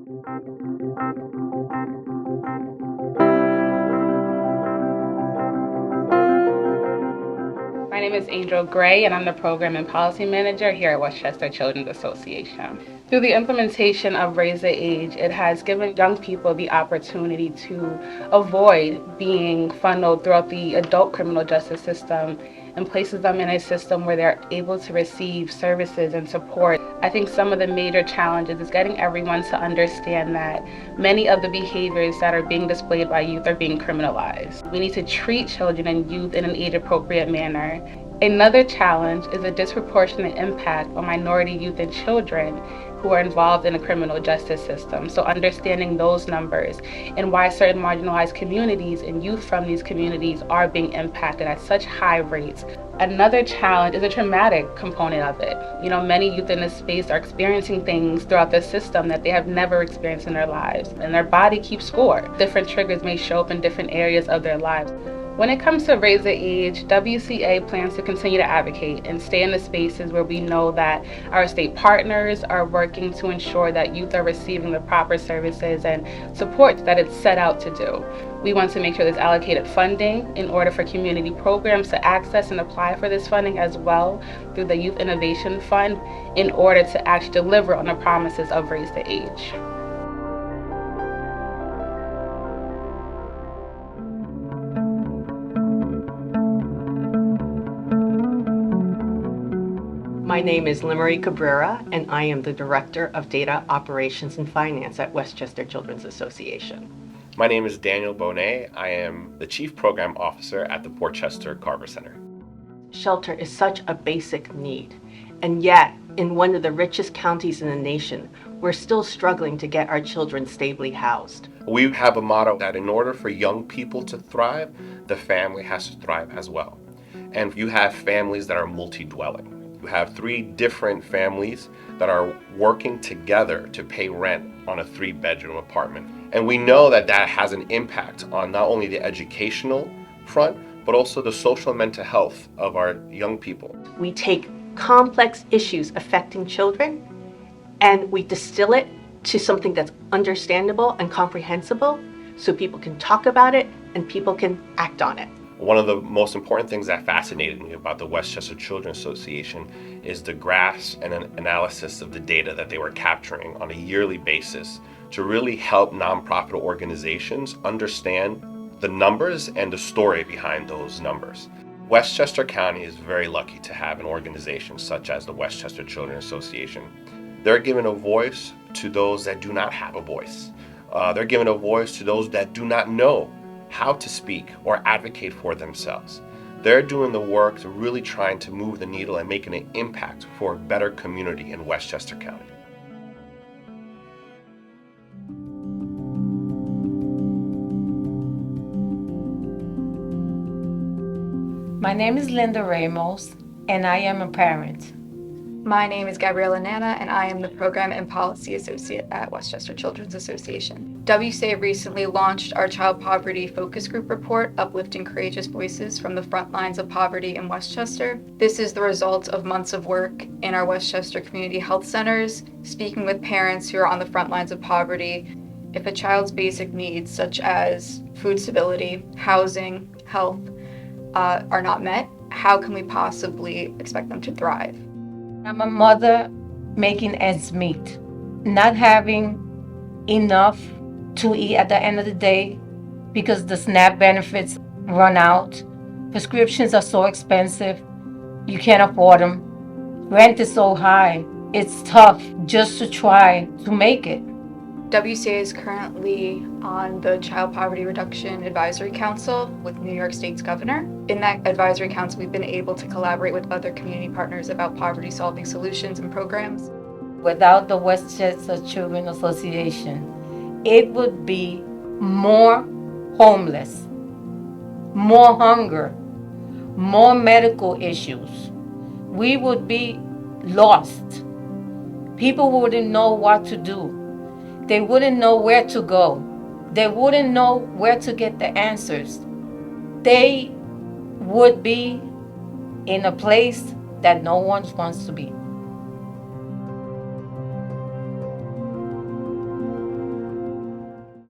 My name is Angel Gray, and I'm the Program and Policy Manager here at Westchester Children's Association. Through the implementation of Raise the Age, it has given young people the opportunity to avoid being funneled throughout the adult criminal justice system and places them in a system where they're able to receive services and support. I think some of the major challenges is getting everyone to understand that many of the behaviors that are being displayed by youth are being criminalized. We need to treat children and youth in an age-appropriate manner. Another challenge is a disproportionate impact on minority youth and children who are involved in the criminal justice system. So understanding those numbers and why certain marginalized communities and youth from these communities are being impacted at such high rates. Another challenge is a traumatic component of it. Many youth in this space are experiencing things throughout the system that they have never experienced in their lives, and their body keeps score. Different triggers may show up in different areas of their lives. When it comes to Raise the Age, WCA plans to continue to advocate and stay in the spaces where we know that our state partners are working to ensure that youth are receiving the proper services and support that it's set out to do. We want to make sure there's allocated funding in order for community programs to access and apply for this funding as well through the Youth Innovation Fund in order to actually deliver on the promises of Raise the Age. My name is Limery Cabrera, and I am the Director of Data Operations and Finance at Westchester Children's Association. My name is Daniel Bonet. I am the Chief Program Officer at the Portchester Carver Center. Shelter is such a basic need, and yet, in one of the richest counties in the nation, we're still struggling to get our children stably housed. We have a motto that in order for young people to thrive, the family has to thrive as well. And you have families that are multi-dwelling. You have 3 different families that are working together to pay rent on a 3-bedroom apartment. And we know that that has an impact on not only the educational front, but also the social and mental health of our young people. We take complex issues affecting children and we distill it to something that's understandable and comprehensible so people can talk about it and people can act on it. One of the most important things that fascinated me about the Westchester Children's Association is the graphs and an analysis of the data that they were capturing on a yearly basis to really help nonprofit organizations understand the numbers and the story behind those numbers. Westchester County is very lucky to have an organization such as the Westchester Children's Association. They're giving a voice to those that do not have a voice. They're giving a voice to those that do not know how to speak or advocate for themselves. They're doing the work to really trying to move the needle and making an impact for a better community in Westchester County. My name is Linda Ramos, and I am a parent. My name is Gabriela Nana, and I am the Program and Policy Associate at Westchester Children's Association. WCA recently launched our Child Poverty Focus Group report, Uplifting Courageous Voices from the Front Lines of Poverty in Westchester. This is the result of months of work in our Westchester Community Health Centers, speaking with parents who are on the front lines of poverty. If a child's basic needs, such as food stability, housing, health, are not met, how can we possibly expect them to thrive? I'm a mother making ends meet, not having enough to eat at the end of the day because the SNAP benefits run out. Prescriptions are so expensive, you can't afford them. Rent is so high, it's tough just to try to make it. WCA is currently on the Child Poverty Reduction Advisory Council with New York State's governor. In that advisory council, we've been able to collaborate with other community partners about poverty-solving solutions and programs. Without the Westchester Children's Association, it would be more homeless, more hunger, more medical issues. We would be lost. People wouldn't know what to do. They wouldn't know where to go. They wouldn't know where to get the answers. They would be in a place that no one wants to be.